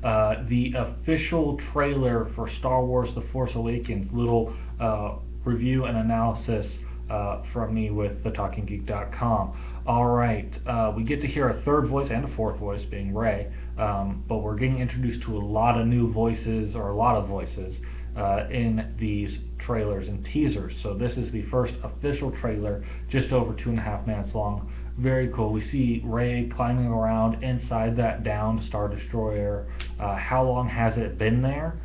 the official trailer for Star Wars The Force Awakens. Little review and analysis from me with thetalkinggeek.com. Alright, we get to hear a third voice and a fourth voice, being Rey, but we're getting introduced to a lot of new voices, or a lot of voices, in these trailers and teasers. So this is the first official trailer, just over 2.5 minutes long. Very cool. We see Rey climbing around inside that downed Star Destroyer. How long has it been there?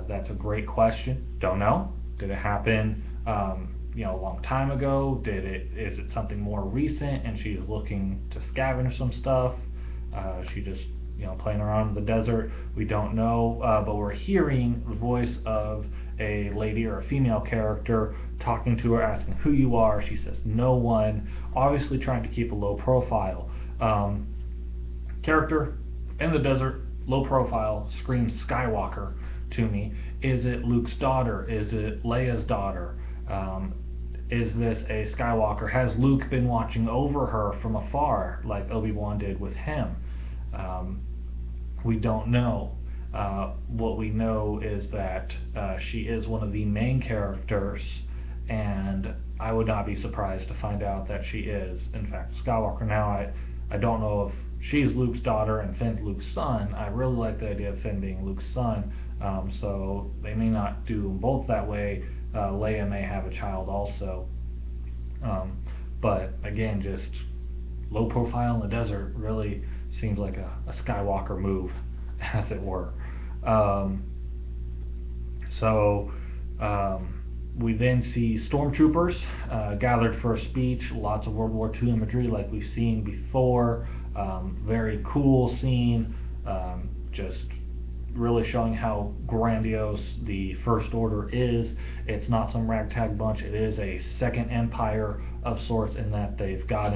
That's a great question. Don't know. Did it happen a long time ago? Is it something more recent and she's looking to scavenge some stuff? She just playing around in the desert? We don't know, but we're hearing the voice of a lady or a female character talking to her, asking who you are. She says no one, obviously trying to keep a low profile. Character in the desert, low profile, screams Skywalker to me. Is it Luke's daughter? Is it Leia's daughter? Is this a Skywalker? Has Luke been watching over her from afar like Obi-Wan did with him? We don't know. What we know is that she is one of the main characters, and I would not be surprised to find out that she is, in fact, Skywalker. Now, I don't know if she's Luke's daughter and Finn's Luke's son. I really like the idea of Finn being Luke's son, so they may not do them both that way. Leia may have a child also. But again, just low profile in the desert really seems like a Skywalker move, as it were. We then see stormtroopers gathered for a speech. Lots of World War II imagery like we've seen before. Very cool scene, just really showing how grandiose the First Order is. It's not some ragtag bunch. It is a second empire of sorts, in that they've got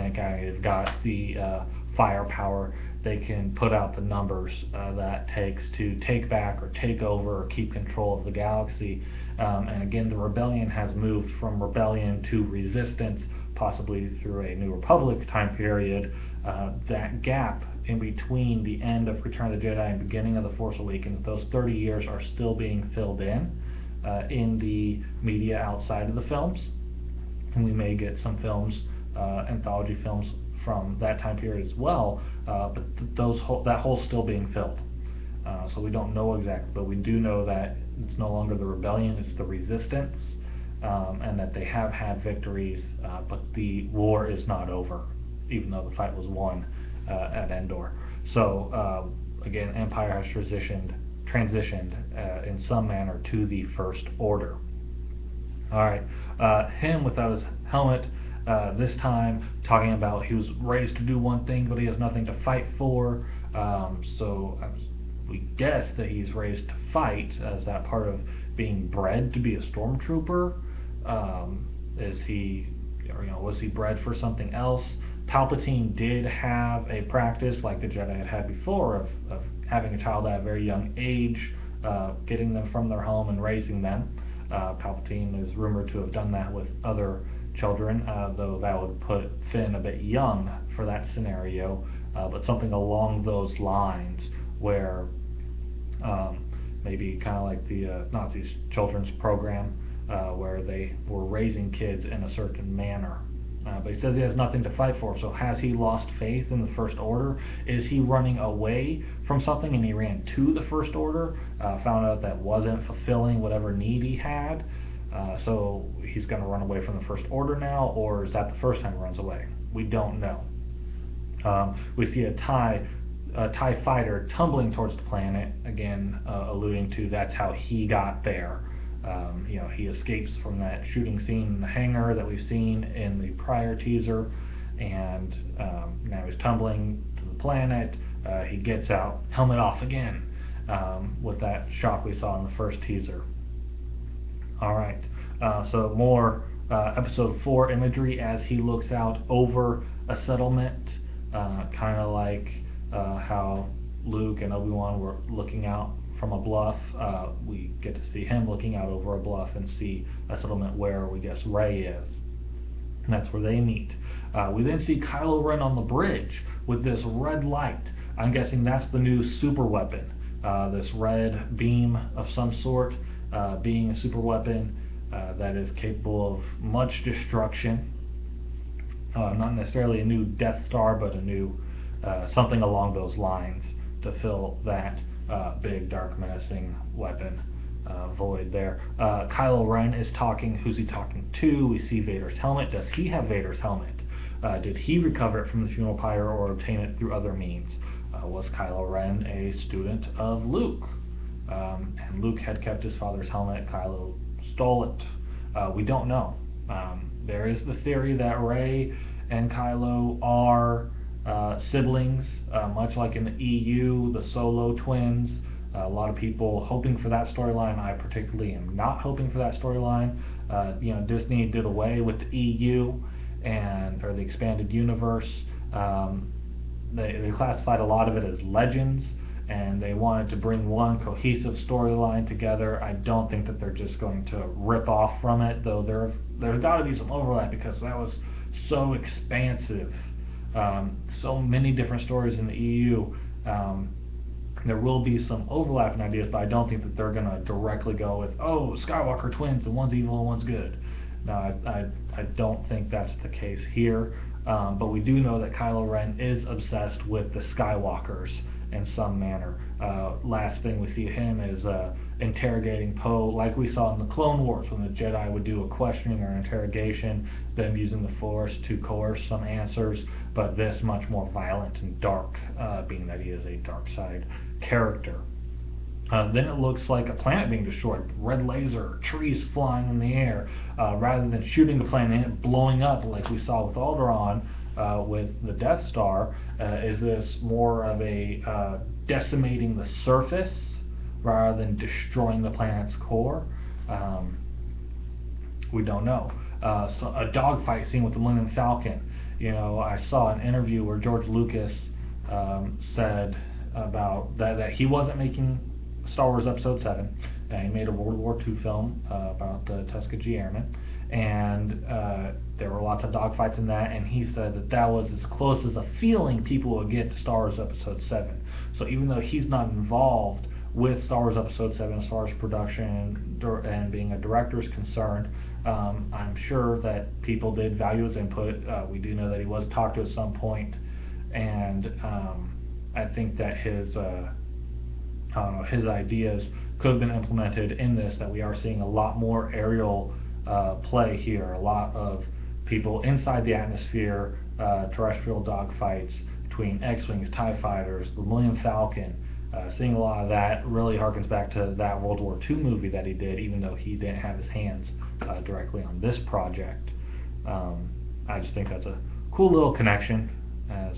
the firepower. They can put out the numbers that takes to take back or take over or keep control of the galaxy. And again, the rebellion has moved from rebellion to resistance, possibly through a New Republic time period. That gap in between the end of Return of the Jedi and beginning of The Force Awakens, those 30 years are still being filled in the media outside of the films. And we may get some films, anthology films from that time period as well, but that hole's still being filled. So we don't know exactly, but we do know that it's no longer the rebellion, it's the resistance, and that they have had victories, but the war is not over, even though the fight was won at Endor. So again, Empire has transitioned in some manner to the First Order. Alright, him without his helmet, this time talking about he was raised to do one thing, but he has nothing to fight for. We guess that he's raised to fight. Is that part of being bred to be a stormtrooper? Was he bred for something else? Palpatine did have a practice, like the Jedi had before, of having a child at a very young age, getting them from their home and raising them. Palpatine is rumored to have done that with other children, though that would put Finn a bit young for that scenario, but something along those lines, where maybe kind of like the Nazis' children's program, where they were raising kids in a certain manner. But he says he has nothing to fight for, so has he lost faith in the First Order? Is he running away from something and he ran to the First Order, found out that wasn't fulfilling whatever need he had, so he's going to run away from the First Order now, or is that the first time he runs away? We don't know. We see a TIE fighter tumbling towards the planet, again alluding to that's how he got there. He escapes from that shooting scene in the hangar that we've seen in the prior teaser, and now he's tumbling to the planet. He gets out, helmet off again, with that shock we saw in the first teaser. Alright, so more Episode 4 imagery as he looks out over a settlement, kind of like how Luke and Obi-Wan were looking out from a bluff. We get to see him looking out over a bluff and see a settlement where we guess Rey is. And that's where they meet. We then see Kylo Ren on the bridge with this red light. I'm guessing that's the new super weapon this red beam of some sort being a super weapon that is capable of much destruction. Not necessarily a new Death Star, but a new something along those lines to fill that big, dark, menacing weapon void there. Kylo Ren is talking. Who's he talking to? We see Vader's helmet. Does he have Vader's helmet? Did he recover it from the funeral pyre or obtain it through other means? Was Kylo Ren a student of Luke? And Luke had kept his father's helmet. Kylo stole it. We don't know. There is the theory that Rey and Kylo are siblings, much like in the EU, the Solo twins. A lot of people hoping for that storyline. I particularly am not hoping for that storyline. Disney did away with the EU or the expanded universe. They classified a lot of it as legends, and they wanted to bring one cohesive storyline together. I don't think that they're just going to rip off from it, though there's got to be some overlap because that was so expansive. So many different stories in the EU. There will be some overlapping ideas, but I don't think that they're going to directly go with, oh, Skywalker twins, and one's evil and one's good. No, I don't think that's the case here. But we do know that Kylo Ren is obsessed with the Skywalkers in some manner. Last thing we see of him is interrogating Poe, like we saw in the Clone Wars, when the Jedi would do a questioning or an interrogation, them using the Force to coerce some answers, but this much more violent and dark, being that he is a dark side character. Then it looks like a planet being destroyed, red laser, trees flying in the air, rather than shooting the planet and blowing up like we saw with Alderaan with the Death Star. Is this more of a decimating the surface rather than destroying the planet's core? We don't know. So a dogfight scene with the Millennium Falcon. I saw an interview where George Lucas said about that he wasn't making Star Wars Episode 7. He made a World War II film about the Tuskegee Airmen, and there were lots of dogfights in that, and he said that was as close as a feeling people would get to Star Wars Episode 7. So even though he's not involved with Star Wars Episode 7 as far as production and being a director is concerned, I'm sure that people did value his input. We do know that he was talked to at some point, and I think that his ideas could have been implemented in this, that we are seeing a lot more aerial play here, a lot of people inside the atmosphere, terrestrial dogfights between X-Wings, TIE Fighters, the Millennium Falcon. Seeing a lot of that really harkens back to that World War II movie that he did, even though he didn't have his hands directly on this project. I just think that's a cool little connection, as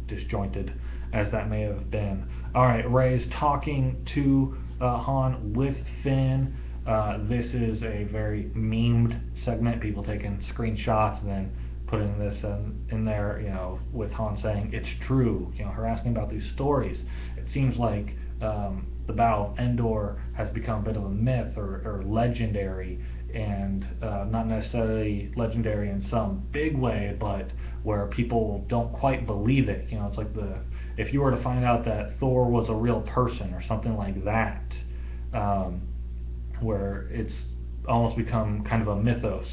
disjointed as that may have been. Alright, Rey's talking to Han with Finn. This is a very memed segment, people taking screenshots and then putting this in there, with Han saying, it's true, her asking about these stories. It seems like the Battle of Endor has become a bit of a myth or legendary, and not necessarily legendary in some big way, but where people don't quite believe it. It's like if you were to find out that Thor was a real person or something like that, where it's almost become kind of a mythos,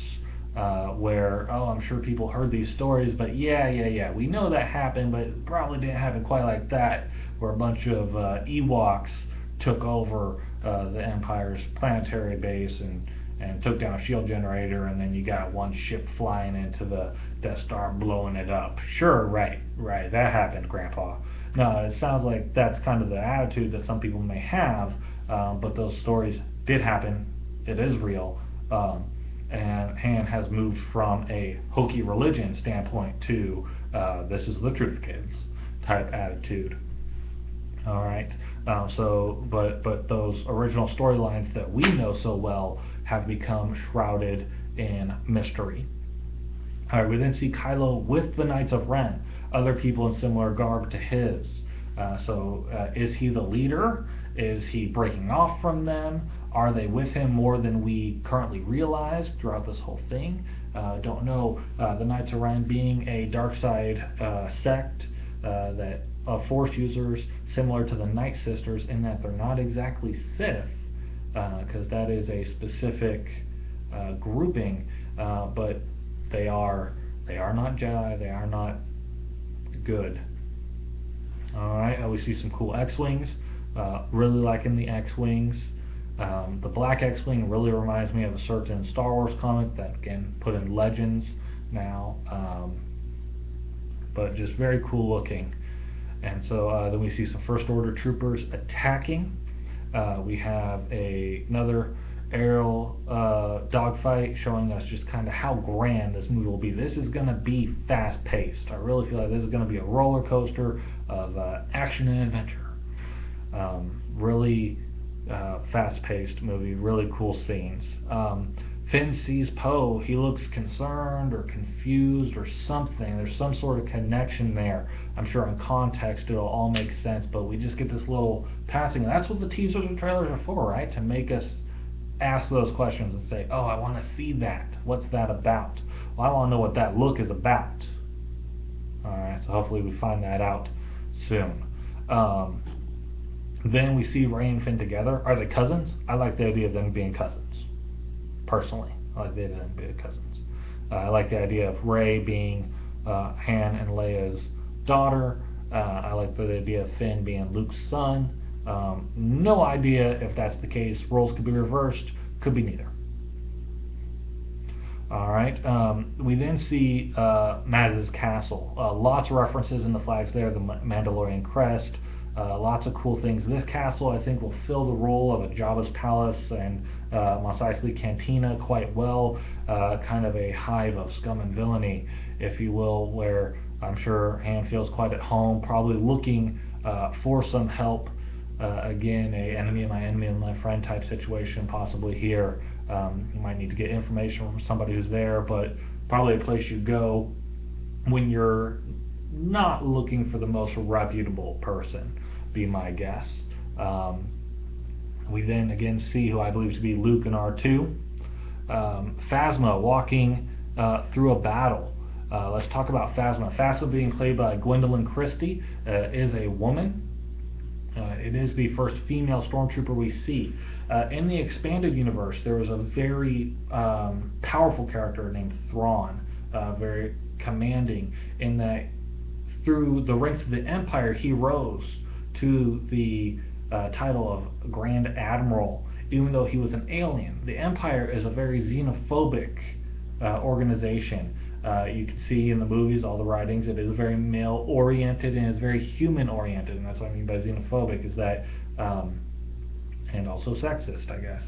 where, I'm sure people heard these stories, but yeah, we know that happened, but it probably didn't happen quite like that, where a bunch of Ewoks took over the Empire's planetary base and took down a shield generator, and then you got one ship flying into the Death Star, blowing it up. Sure, right, that happened, Grandpa. No, it sounds like that's kind of the attitude that some people may have, but those stories did happen. It is real. And Han has moved from a hokey religion standpoint to this is the truth, kids type attitude. Alright, but those original storylines that we know so well have become shrouded in mystery. Alright, we then see Kylo with the Knights of Ren, other people in similar garb to his. Is he the leader? Is he breaking off from them? Are they with him more than we currently realize throughout this whole thing? Don't know. The Knights of Ren being a dark side sect of Force users similar to the Night Sisters in that they're not exactly Sith, because that is a specific grouping, but they are not Jedi. They are not good. All right, we see some cool X-wings. Really liking the X-wings. The black X-wing really reminds me of a certain Star Wars comic that again put in Legends now, but just very cool looking. And so then we see some First Order troopers attacking. We have another aerial dogfight showing us just kind of how grand this movie will be. This is going to be fast-paced. I really feel like this is going to be a roller coaster of action and adventure. Really fast-paced movie, really cool scenes. Finn sees Poe. He looks concerned or confused or something. There's some sort of connection there. I'm sure in context it'll all make sense, but we just get this little passing. And that's what the teasers and trailers are for, right? To make us ask those questions and say, oh, I want to see that. What's that about? Well, I want to know what that look is about. Alright, so hopefully we find that out soon. Then we see Rey and Finn together. Are they cousins? I like the idea of them being cousins. Personally, I like the idea of them being cousins. I like the idea of Rey being Han and Leia's daughter. I like the idea of Finn being Luke's son. No idea if that's the case. Roles could be reversed. Could be neither. Alright, we then see Maz's castle. Lots of references in the flags there, the Mandalorian crest. Lots of cool things. This castle, I think, will fill the role of a Jabba's palace and Mos Eisley Cantina quite well. Kind of a hive of scum and villainy, if you will, where I'm sure Han feels quite at home, probably looking for some help. Again, a enemy of my friend type situation possibly here. You might need to get information from somebody who's there, but probably a place you go when you're not looking for the most reputable person, be my guess. We then again see who I believe to be Luke and R2. Phasma walking through a battle. Let's talk about Phasma. Phasma being played by Gwendolyn Christie is a woman. It is the first female stormtrooper we see. In the expanded universe, there was a very powerful character named Thrawn, very commanding, in that through the ranks of the Empire, he rose to the title of Grand Admiral, even though he was an alien. The Empire is a very xenophobic organization. You can see in the movies, all the writings, it is very male-oriented and is very human-oriented, and that's what I mean by xenophobic, is that, and also sexist, I guess.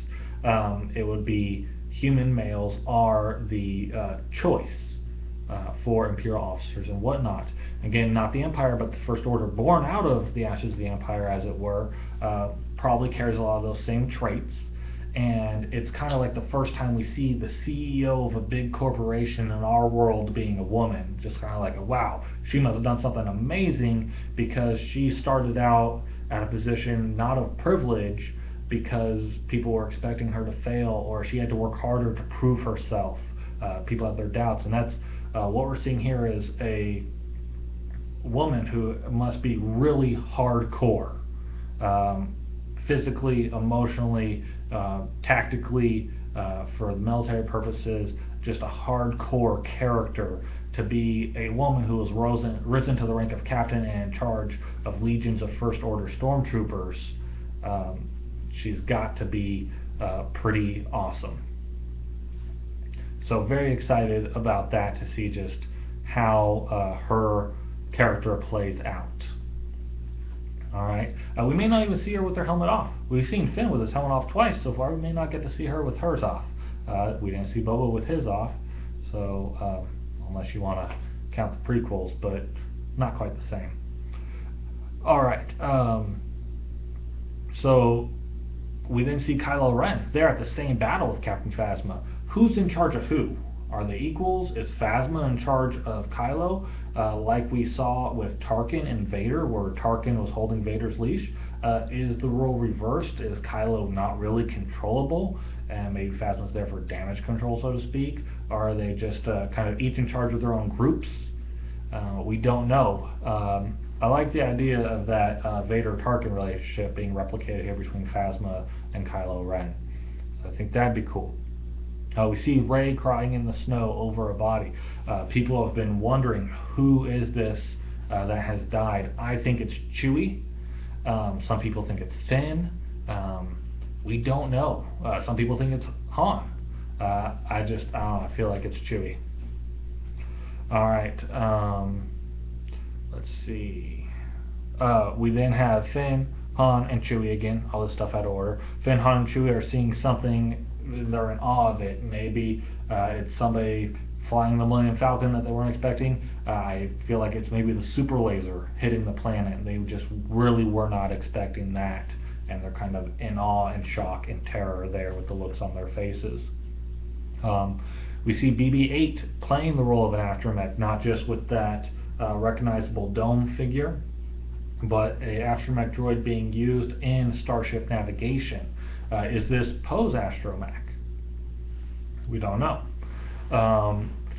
It would be human males are the choice for Imperial officers and whatnot. Again, not the Empire, but the First Order, born out of the ashes of the Empire, as it were, probably carries a lot of those same traits. And it's kind of like the first time we see the CEO of a big corporation in our world being a woman. Just kind of like, wow, she must have done something amazing, because she started out at a position not of privilege because people were expecting her to fail, or she had to work harder to prove herself. People have their doubts, and that's what we're seeing here is a woman who must be really hardcore, physically, emotionally, tactically, for military purposes, just a hardcore character to be a woman who has risen to the rank of captain and in charge of legions of First Order stormtroopers. She's got to be pretty awesome. So very excited about that, to see just how her character plays out. Alright, we may not even see her with her helmet off. We've seen Finn with his helmet off twice so far. We may not get to see her with hers off. We didn't see Boba with his off, so unless you want to count the prequels, but not quite the same. Alright, so we then see Kylo Ren. They're at the same battle with Captain Phasma. Who's in charge of who? Are they equals? Is Phasma in charge of Kylo, like we saw with Tarkin and Vader, where Tarkin was holding Vader's leash? Is the role reversed? Is Kylo not really controllable, and maybe Phasma's there for damage control, so to speak? Or are they just kind of each in charge of their own groups? We don't know. I like the idea of that Vader-Tarkin relationship being replicated here between Phasma and Kylo Ren. So I think that'd be cool. We see Rey crying in the snow over a body. People have been wondering, who is this that has died? I think it's Chewie. Some people think it's Finn. We don't know. Some people think it's Han. I don't know, I feel like it's Chewie. Alright, let's see. We then have Finn, Han, and Chewie again, all this stuff out of order. Finn, Han, and Chewie are seeing something, they're in awe of it. Maybe it's somebody flying the Millennium Falcon that they weren't expecting. I feel like it's maybe the super laser hitting the planet, and they just really were not expecting that, and they're kind of in awe and shock and terror there with the looks on their faces. We see BB-8 playing the role of an astromech, not just with that recognizable dome figure, but a astromech droid being used in starship navigation. Is this Poe's astromech? We don't know.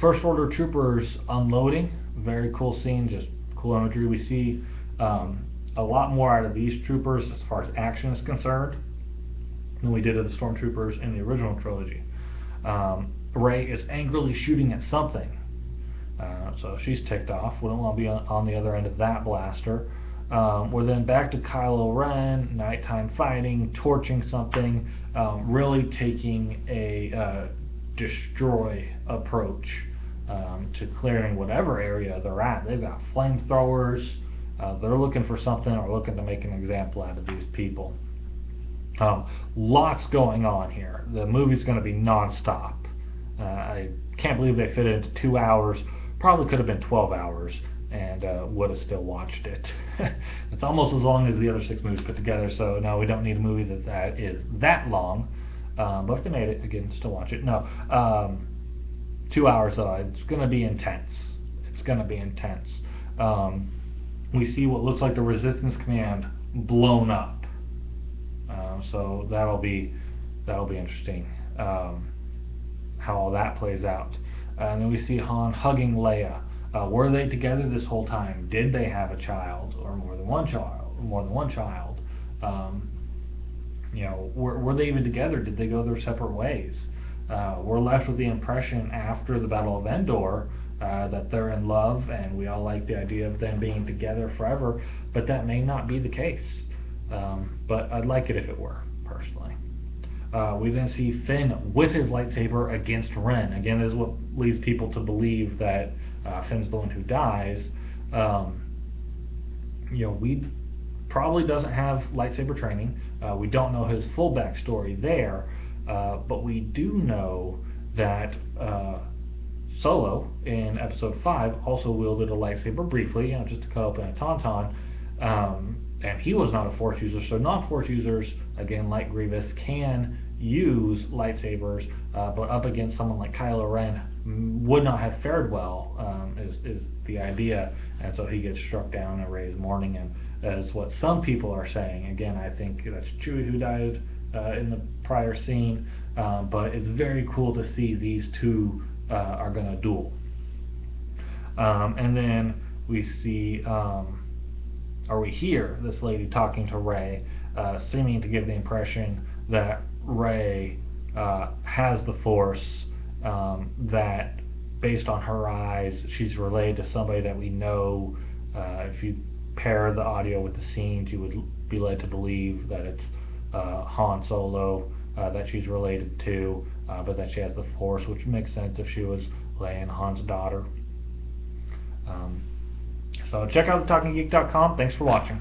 First Order troopers unloading, very cool scene, just cool imagery. We see a lot more out of these troopers as far as action is concerned than we did of the stormtroopers in the original trilogy. Rey is angrily shooting at something, so she's ticked off. Wouldn't want to be on the other end of that blaster. We're then back to Kylo Ren, nighttime fighting, torching something, really taking a destroy approach to clearing whatever area they're at. They've got flamethrowers, they're looking for something or looking to make an example out of these people. Lots going on here. The movie's going to be non-stop. I can't believe they fit it into 2 hours. Probably could have been 12 hours and would have still watched it. It's almost as long as the other 6 movies put together, so no, we don't need a movie that is that long. But if they made it, again, still watch it. No, 2 hours though, it's going to be intense. It's going to be intense. We see what looks like the Resistance Command blown up. So that'll be interesting, how all that plays out. And then we see Han hugging Leia. Were they together this whole time? Did they have a child or more than one child? You know, were they even together? Did they go their separate ways? We're left with the impression after the Battle of Endor that they're in love, and we all like the idea of them being together forever, but that may not be the case. But I'd like it if it were, personally. We then see Finn with his lightsaber against Ren. Again, this is what leads people to believe that Finn's the one who dies. You know, we probably doesn't have lightsaber training. We don't know his full backstory there, but we do know that Solo in Episode 5 also wielded a lightsaber briefly, you know, just to cut open a tauntaun. And he was not a Force user, so non-Force users, again, like Grievous, can use lightsabers, but up against someone like Kylo Ren would not have fared well, is the idea, and so he gets struck down in Rey's mourning, and that is what some people are saying. Again, I think that's Chewie who died in the prior scene, but it's very cool to see these two are going to duel. And then we see... or we hear this lady talking to Rey, seeming to give the impression that Rey has the Force, that based on her eyes, she's related to somebody that we know. If you pair the audio with the scenes, you would be led to believe that it's Han Solo that she's related to, but that she has the Force, which makes sense if she was Leia and Han's daughter. So check out TalkingGeek.com. Thanks for watching.